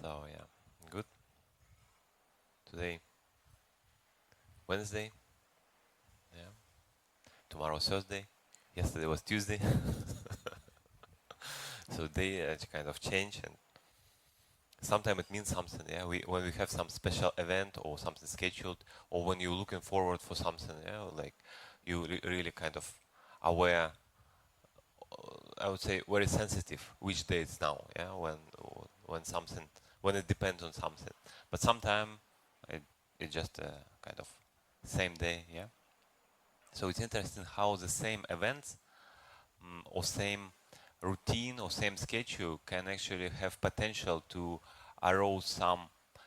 So yeah, good. Today, Wednesday. Yeah. Tomorrow Thursday. Yesterday was Tuesday. So they kind of change, and sometimes it means something. Yeah. When we have some special event or something scheduled, or when you're looking forward for something. Yeah. Like you really kind of aware. I would say very sensitive which day it's now. Yeah. When something when it depends on something, but sometimes it it's just kind of same day. Yeah. So it's interesting how the same events or same routine or same schedule can actually have potential to arouse some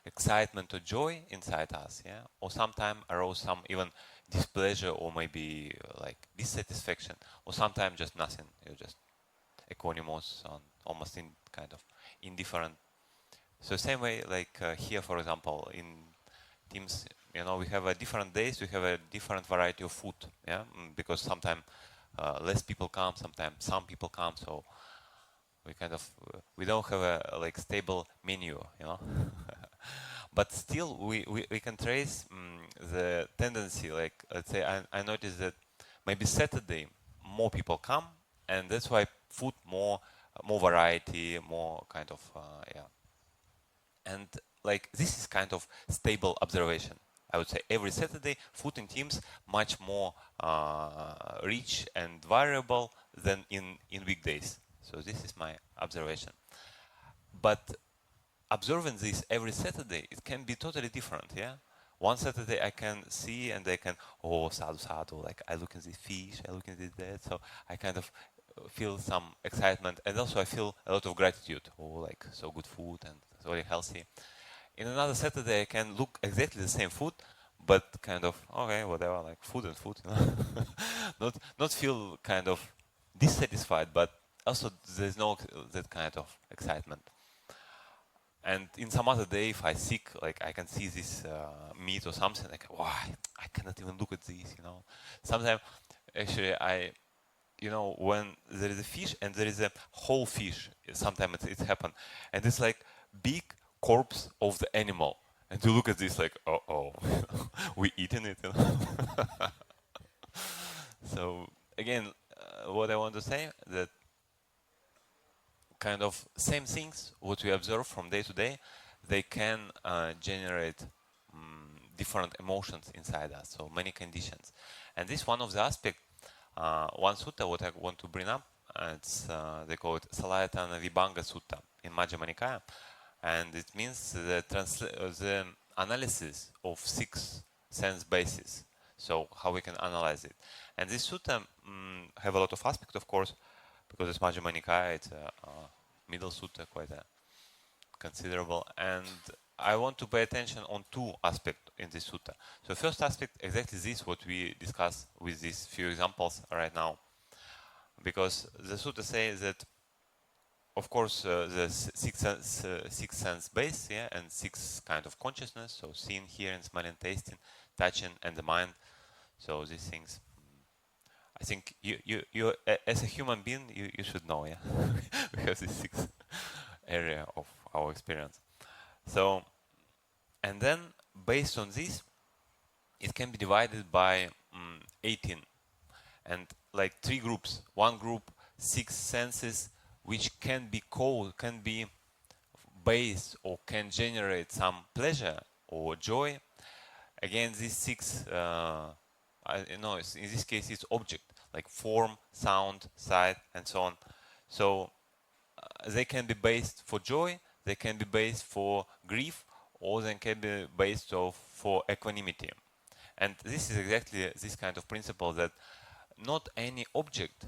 excitement or joy inside us, yeah, or sometimes arouse some even displeasure or maybe like dissatisfaction, or sometimes just nothing. You're just equanimous and almost in kind of indifferent. So same way, like here, for example, in teams, we have a different days, we have a different variety of food, yeah, because sometimes less people come, sometimes some people come, so we kind of we don't have a like stable menu, but still we can trace the tendency. Like let's say I noticed that maybe Saturday more people come, and that's why food more variety, more kind of yeah. And like this is kind of stable observation. I would say every Saturday food in teams much more rich and variable than in weekdays. So this is my observation. But observing this every Saturday, it can be totally different. Yeah. One Saturday I can see and I can sadhu sadhu, like I look at this fish, I look at this that, so I kind of feel some excitement, and also I feel a lot of gratitude. Like so good food and very healthy. In another Saturday I can look exactly the same food, but kind of okay, whatever, like food and food, not feel kind of dissatisfied, but also there's no that kind of excitement. And in some other day, if I sick, like I can see this meat or something, like why I cannot even look at this. Sometimes actually when there is a fish and there is a whole fish, sometimes it happens, and it's like big corpse of the animal, and you look at this like oh we eating it. So again, what I want to say that kind of same things what we observe from day to day, they can generate different emotions inside us, so many conditions. And this one of the aspect, one sutta what I want to bring up, it's they call it saḷāyatanavibhaṅga sutta in Majjhima Nikaya, and it means the analysis of 6 sense bases, so how we can analyze it. And this sutta have a lot of aspects, of course, because it's Majjhima Nikaya, it's a middle sutta, quite a considerable. And I want to pay attention on 2 aspects in this sutta. So first aspect, exactly this, what we discuss with these few examples right now. Because the sutta says that, of course, the 6 sense base, yeah, and 6 kind of consciousness, so seeing, hearing, smelling, tasting, touching, and the mind. So these things, I think you as a human being, you should know, yeah. We have this 6 area of our experience. So, and then based on this, it can be divided by 18, and like 3 groups. One group, 6 senses, which can be based or can generate some pleasure or joy. Again, these 6, in this case, it's object, like form, sound, sight, and so on. So they can be based for joy, they can be based for grief, or they can be based for equanimity. And this is exactly this kind of principle, that not any object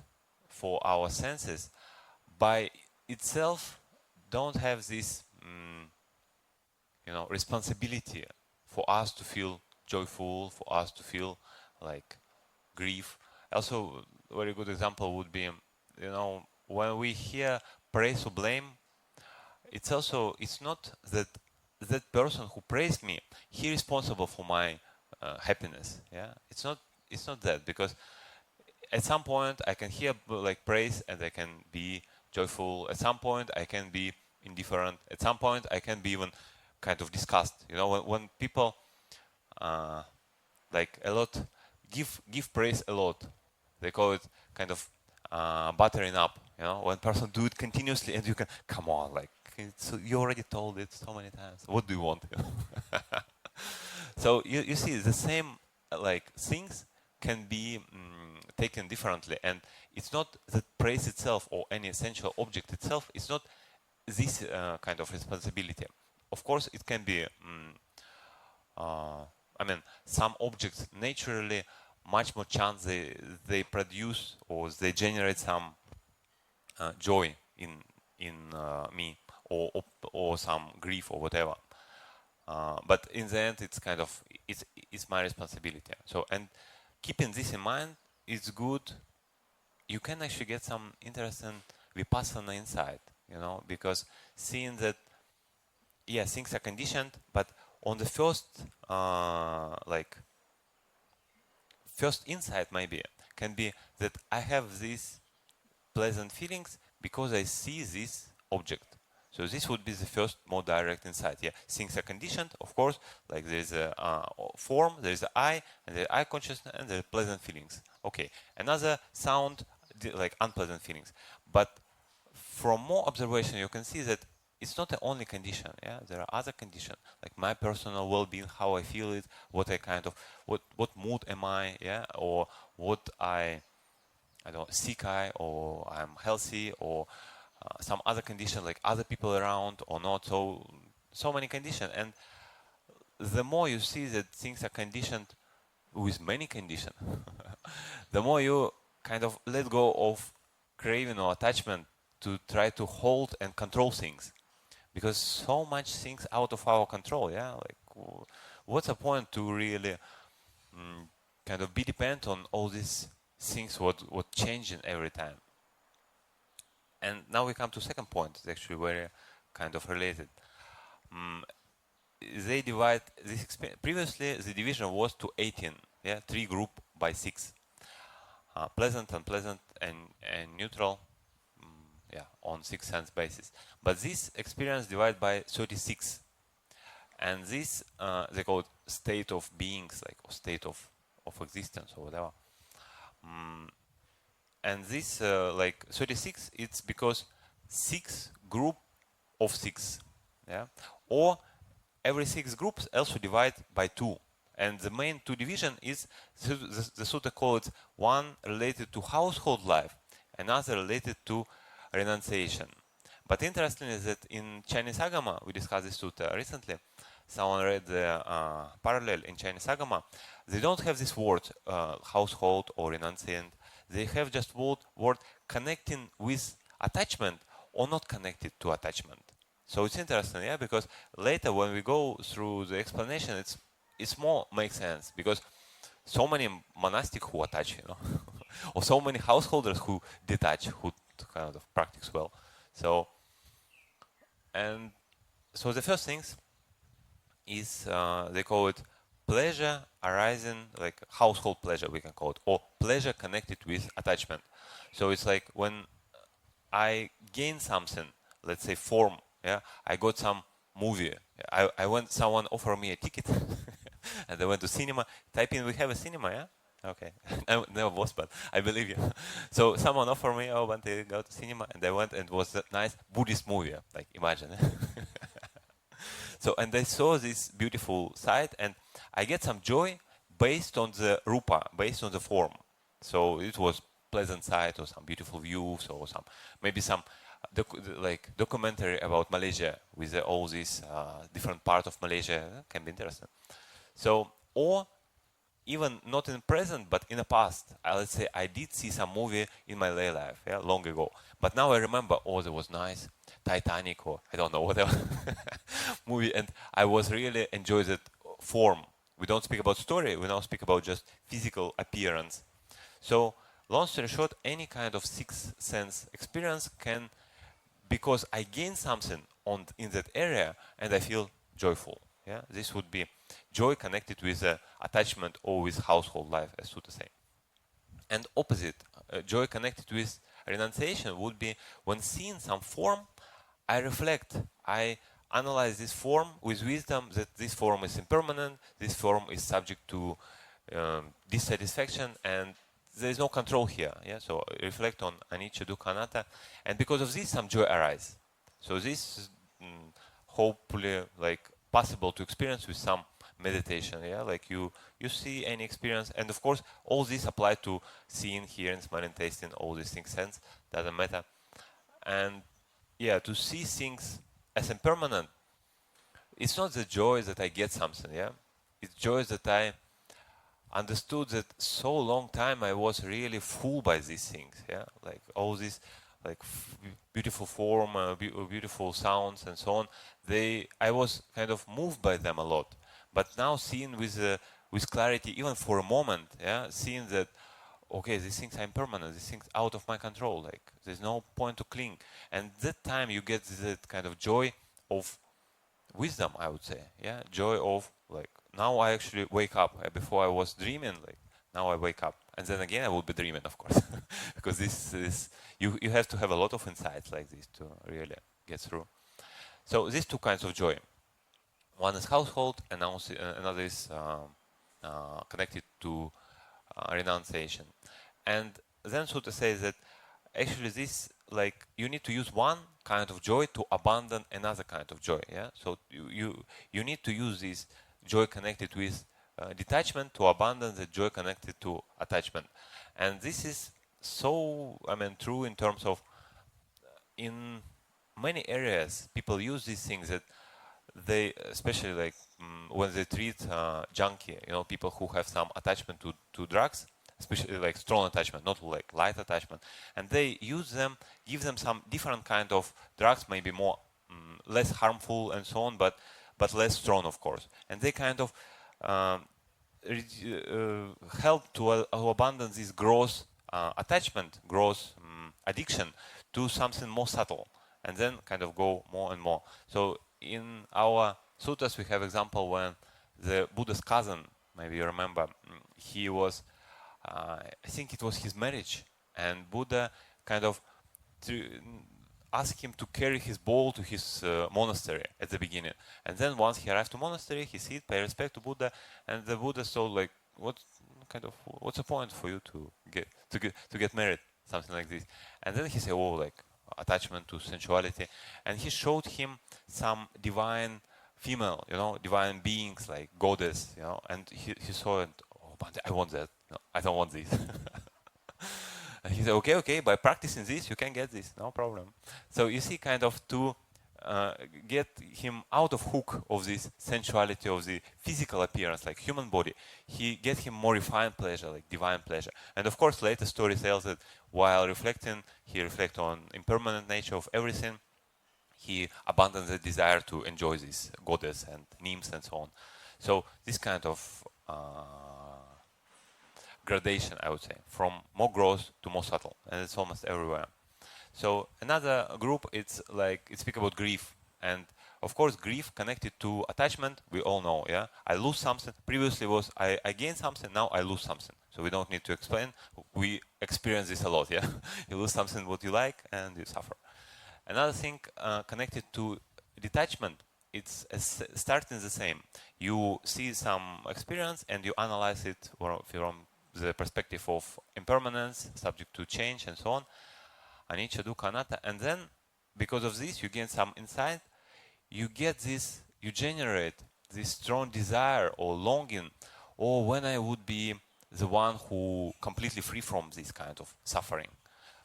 for our senses by itself don't have this responsibility for us to feel joyful, for us to feel like grief. Also, a very good example would be, when we hear praise or blame, it's not that person who praised me, he responsible for my happiness. Yeah, it's not that, because at some point I can hear like praise and I can be joyful. At some point I can be indifferent. At some point, I can be even kind of disgust. You know, when people like a lot give praise a lot, they call it kind of buttering up. You know, when person do it continuously, and you can come on, like you already told it so many times. What do you want? So you see the same like things can be taken differently, and it's not the praise itself or any essential object itself. It's not this kind of responsibility. Of course, it can be. I mean, some objects naturally much more chance they produce or they generate some joy in me or some grief or whatever. But in the end, it's kind of it's my responsibility. So, and keeping this in mind is good. You can actually get some interesting vipassana insight, you know, because seeing that, yeah, things are conditioned, but on the first, first insight maybe can be that I have these pleasant feelings because I see this object. So this would be the first more direct insight. Yeah, things are conditioned, of course, like there's a form, there's the eye, and the eye consciousness, and the pleasant feelings. Okay, another sound, like unpleasant feelings. But from more observation, you can see that it's not the only condition. Yeah, there are other conditions, like my personal well-being, how I feel it, what I kind of, what mood am I, yeah, or what I don't sick I, or I'm healthy, or some other condition like other people around or not. So many conditions, and the more you see that things are conditioned with many conditions, the more you kind of let go of craving or attachment to try to hold and control things, because so much things out of our control. Yeah, like what's the point to really kind of be dependent on all these things what changing every time. And now we come to second point. It's actually very kind of related. They divide this experience. Previously, the division was to 18. Yeah, 3 group by 6. Pleasant, unpleasant, and neutral. Yeah, on 6 sense basis. But this experience divided by 36. And this they call it state of beings, like or state of existence or whatever. And this like 36, it's because 6 group of 6, yeah, or every 6 groups also divide by 2, and the main 2 division is the sutta calls one related to household life, another related to renunciation. But interesting is that in Chinese Agama, we discussed this sutta recently. Someone read the parallel in Chinese Agama. They don't have this word household or renunciant. They have just word connecting with attachment or not connected to attachment. So it's interesting, yeah, because later when we go through the explanation, it's more makes sense, because so many monastic who attach, you know, or so many householders who detach, who kind of practice well. So the first things is they call it pleasure arising, like household pleasure we can call it, or pleasure connected with attachment. So it's like when I gain something, let's say form, yeah, I got some movie, someone offered me a ticket and I went to cinema. Type in, we have a cinema, yeah? Okay. I never was, but I believe you. So someone offered me, oh, Bhante, go to cinema, and I went, and it was a nice Buddhist movie, like imagine. So, and I saw this beautiful sight, and I get some joy based on the rupa, based on the form. So it was pleasant sight, or some beautiful views, or some maybe some documentary about Malaysia with all these different parts of Malaysia. Can be interesting. So, or even not in present, but in the past, let's say I did see some movie in my lay life, yeah, long ago. But now I remember, oh, that was nice, Titanic, or I don't know, whatever movie, and I was really enjoyed that form. We don't speak about story, we now speak about just physical appearance. So, long story short, any kind of sixth sense experience can, because I gain something in that area, and I feel joyful. Yeah, this would be joy connected with attachment or with household life, as Sutta say. And opposite, joy connected with renunciation would be when seeing some form, I reflect, I analyze this form with wisdom, that this form is impermanent, this form is subject to dissatisfaction, and there is no control here. Yeah, so I reflect on anicca, dukkha, anatta, and because of this, some joy arises. So this is hopefully like possible to experience with some meditation. Yeah, like you see any experience, and of course all this apply to seeing, hearing, smelling, tasting, all these things, sense, doesn't matter. And yeah, to see things as impermanent, it's not the joy that I get something, yeah, it's joy that I understood that so long time I was really fooled by these things, yeah, like all these like beautiful form, beautiful sounds and so on. I was kind of moved by them a lot, but now seeing with clarity, even for a moment, yeah, seeing that okay, these things are impermanent, these things out of my control, like there's no point to cling, and that time you get that kind of joy of wisdom, I would say, yeah, joy of like now I actually wake up. Before I was dreaming, like now I wake up, and then again I will be dreaming, of course, because this is you have to have a lot of insights like this to really get through. So these two kinds of joy, one is household, and another is connected to renunciation. And then Sutta says that actually this, like, you need to use one kind of joy to abandon another kind of joy. Yeah, so you need to use this joy connected with detachment to abandon the joy connected to attachment. And this is so, I mean, true in terms of in many areas people use these things that they, especially like when they treat junkie, you know, people who have some attachment to drugs, especially like strong attachment, not like light attachment, and they use them, give them some different kind of drugs, maybe more less harmful and so on, but less strong, of course, and they kind of help to abandon this gross attachment, gross addiction to something more subtle, and then kind of go more and more. So in our suttas we have example when the Buddha's cousin, maybe you remember, he was I think it was his marriage, and Buddha kind of asked him to carry his bowl to his monastery at the beginning, and then once he arrived to monastery, he sit, pay respect to Buddha, and the Buddha thought like, what's the point for you to get married, something like this, and then he said, oh, like attachment to sensuality, and he showed him some divine female, you know, divine beings like goddess, you know, and he saw it. Oh, but I want that. No, I don't want this. And he said, okay, by practicing this, you can get this, no problem. So you see, kind of to get him out of hook of this sensuality of the physical appearance, like human body, he get him more refined pleasure, like divine pleasure. And of course, later story tells that while reflecting, he reflect on impermanent nature of everything. He abandoned the desire to enjoy this goddess and nymphs and so on. So this kind of gradation, I would say, from more gross to more subtle, and it's almost everywhere. So another group, it's like it speaks about grief, and of course grief connected to attachment. We all know, yeah. I lose something. Previously was I gain something. Now I lose something. So we don't need to explain. We experience this a lot, yeah. You lose something what you like, and you suffer. Another thing connected to detachment, it's starting the same. You see some experience and you analyze it from the perspective of impermanence, subject to change, and so on, anicca, dukkha, anatta, and then because of this you gain some insight. You get this, you generate this strong desire or longing, or when I would be the one who completely free from this kind of suffering,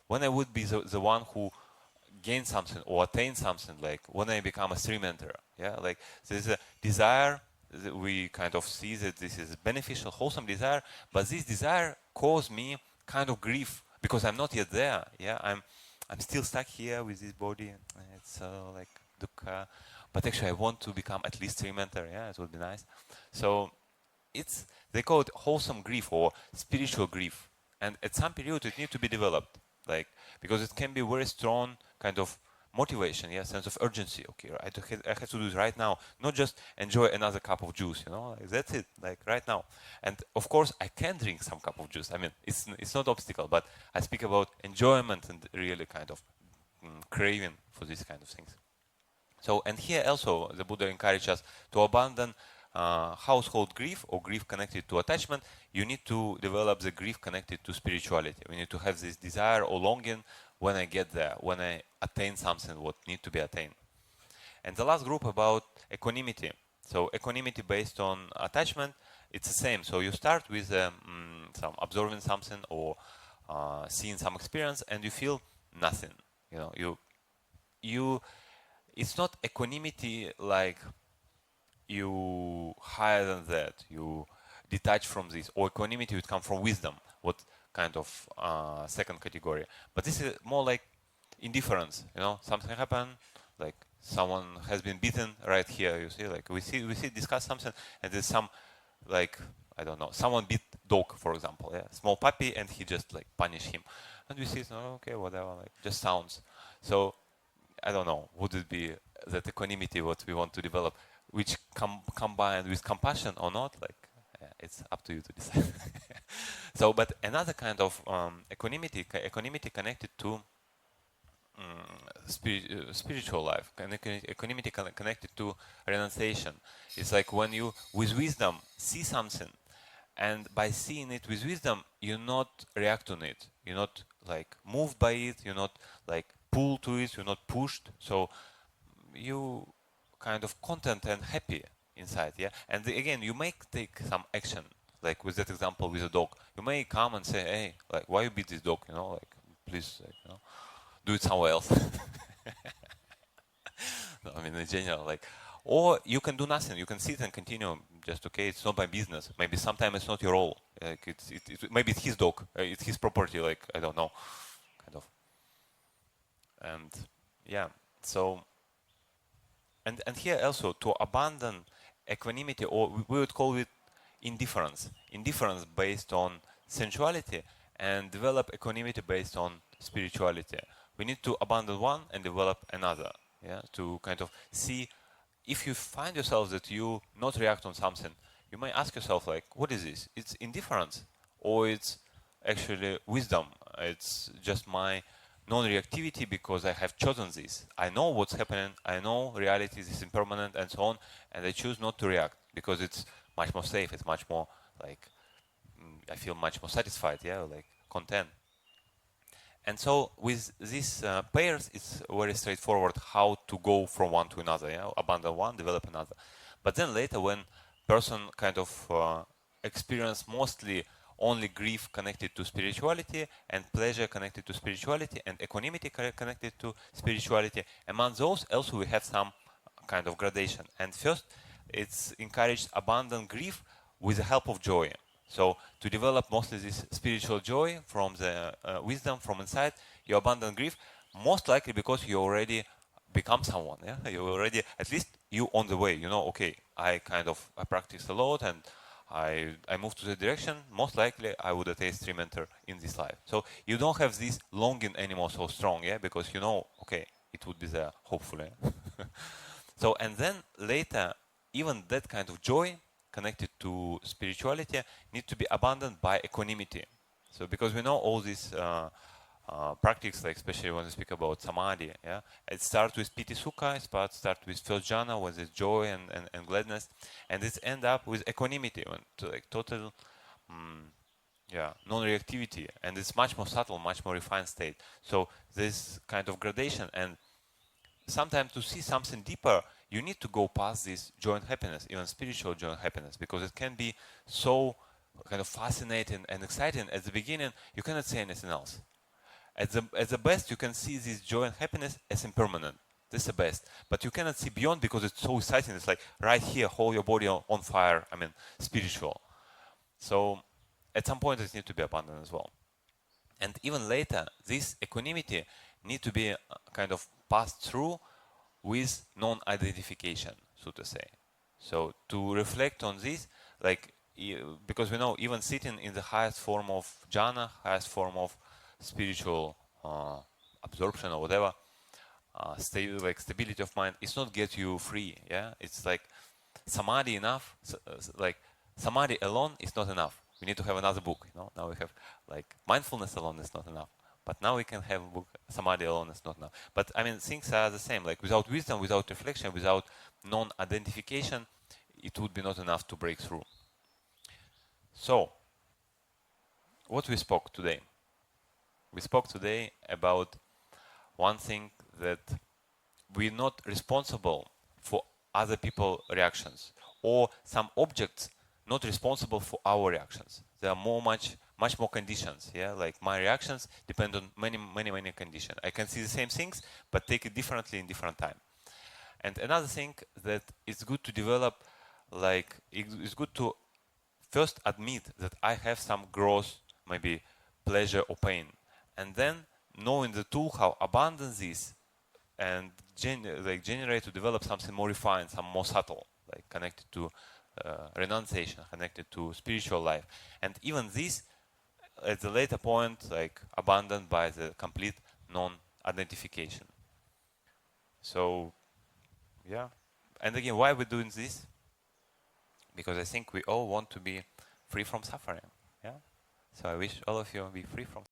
when I would be the one who gain something or attain something, like when I become a stream enterer, yeah, like there's a desire. We kind of see that this is beneficial, wholesome desire, but this desire caused me kind of grief because I'm not yet there. Yeah, I'm still stuck here with this body. It's like dukkha, but actually I want to become at least stream enter. Yeah, it would be nice. So they call it wholesome grief or spiritual grief, and at some period it needs to be developed, like because it can be very strong kind of motivation, yeah, sense of urgency. Okay, I have to do it right now, not just enjoy another cup of juice, you know, like that's it, like right now. And of course I can drink some cup of juice. I mean, it's not obstacle, but I speak about enjoyment and really kind of craving for these kind of things. So, and here also the Buddha encourages us to abandon household grief or grief connected to attachment. You need to develop the grief connected to spirituality. We need to have this desire or longing when I get there, when I attain something what need to be attained. And the last group about equanimity. So equanimity based on attachment, it's the same. So you start with some observing something or seeing some experience, and you feel nothing. You know, you it's not equanimity like you higher than that, you detach from this, or equanimity would come from wisdom, what kind of second category. But this is more like indifference, you know, something happened, like someone has been beaten right here, you see, like we see discuss something, and there's some, like, I don't know, someone beat dog, for example, yeah, small puppy, and he just like punish him, and we see, oh, okay, whatever, like just sounds. So I don't know, would it be that equanimity what we want to develop, which combined with compassion or not? Like, it's up to you to decide. So, but another kind of equanimity connected to spiritual life, equanimity connected to renunciation. It's like when you, with wisdom, see something, and by seeing it with wisdom, you not react on it. You're not like moved by it. You're not like pulled to it. You're not pushed. So you kind of content and happy inside, yeah. And again, you may take some action, like with that example with a dog. You may come and say, "Hey, like, why you beat this dog? You know, like, please, like, you know, do it somewhere else." No, I mean, in general, like, or you can do nothing. You can sit and continue. Just okay. It's not my business. Maybe sometimes it's not your role. Like maybe it's his dog. It's his property. Like, I don't know, kind of. And yeah, so. And here also to abandon equanimity, or we would call it indifference based on sensuality, and develop equanimity based on spirituality. We need to abandon one and develop another, yeah, to kind of see. If you find yourself that you not react on something, you may ask yourself, like, what is this? It's indifference, or it's actually wisdom. It's just my non-reactivity because I have chosen this. I know what's happening, I know reality is impermanent and so on, and I choose not to react because it's much more safe, it's much more like, I feel much more satisfied, yeah, like content. And so with these pairs, it's very straightforward how to go from one to another, yeah, abandon one, develop another. But then later when person kind of experience mostly only grief connected to spirituality, and pleasure connected to spirituality, and equanimity connected to spirituality. Among those, also we have some kind of gradation. And first, it's encouraged abandon grief with the help of joy. So to develop mostly this spiritual joy from the wisdom from inside, you abandon grief, most likely because you already become someone. Yeah, you already, at least you on the way. You know, okay, I practice a lot and I move to the direction, most likely I would attain stream enter in this life. So you don't have this longing anymore so strong, yeah, because you know, okay, it would be there, hopefully. So, and then later, even that kind of joy connected to spirituality need to be abandoned by equanimity. So because we know all these practice, like especially when we speak about samadhi, yeah, it starts with piti sukha, it starts with first jhana, with this joy and gladness, and it ends up with equanimity, to like total, yeah, non-reactivity, and it's much more subtle, much more refined state. So this kind of gradation, and sometimes to see something deeper, you need to go past this joy and happiness, even spiritual joy and happiness, because it can be so kind of fascinating and exciting. At the beginning, you cannot say anything else. At the best, you can see this joy and happiness as impermanent. This is the best. But you cannot see beyond because it's so exciting. It's like right here, hold your body on fire. I mean, spiritual. So at some point, it needs to be abandoned as well. And even later, this equanimity need to be kind of passed through with non-identification, so to say. So to reflect on this, like, because we know even sitting in the highest form of jhana, highest form of spiritual absorption or whatever, like stability of mind, it's not get you free. Yeah, it's like samadhi enough. Like samadhi alone is not enough. We need to have another book. You know, now we have like mindfulness alone is not enough. But now we can have samadhi alone is not now. But I mean, things are the same. Like without wisdom, without reflection, without non-identification, it would be not enough to break through. So, what we spoke today? We spoke today about one thing, that we're not responsible for other people's reactions, or some objects not responsible for our reactions. There are much more conditions. Yeah, like my reactions depend on many conditions. I can see the same things, but take it differently in different time. And another thing that it's good to develop, like it's good to first admit that I have some growth, maybe pleasure or pain, and then knowing the tool how abandon this and generate to develop something more refined, some more subtle, like connected to renunciation, connected to spiritual life, and even this at the later point, like abandoned by the complete non-identification. So, yeah, and again, why we're doing this? Because I think we all want to be free from suffering. Yeah. So I wish all of you be free from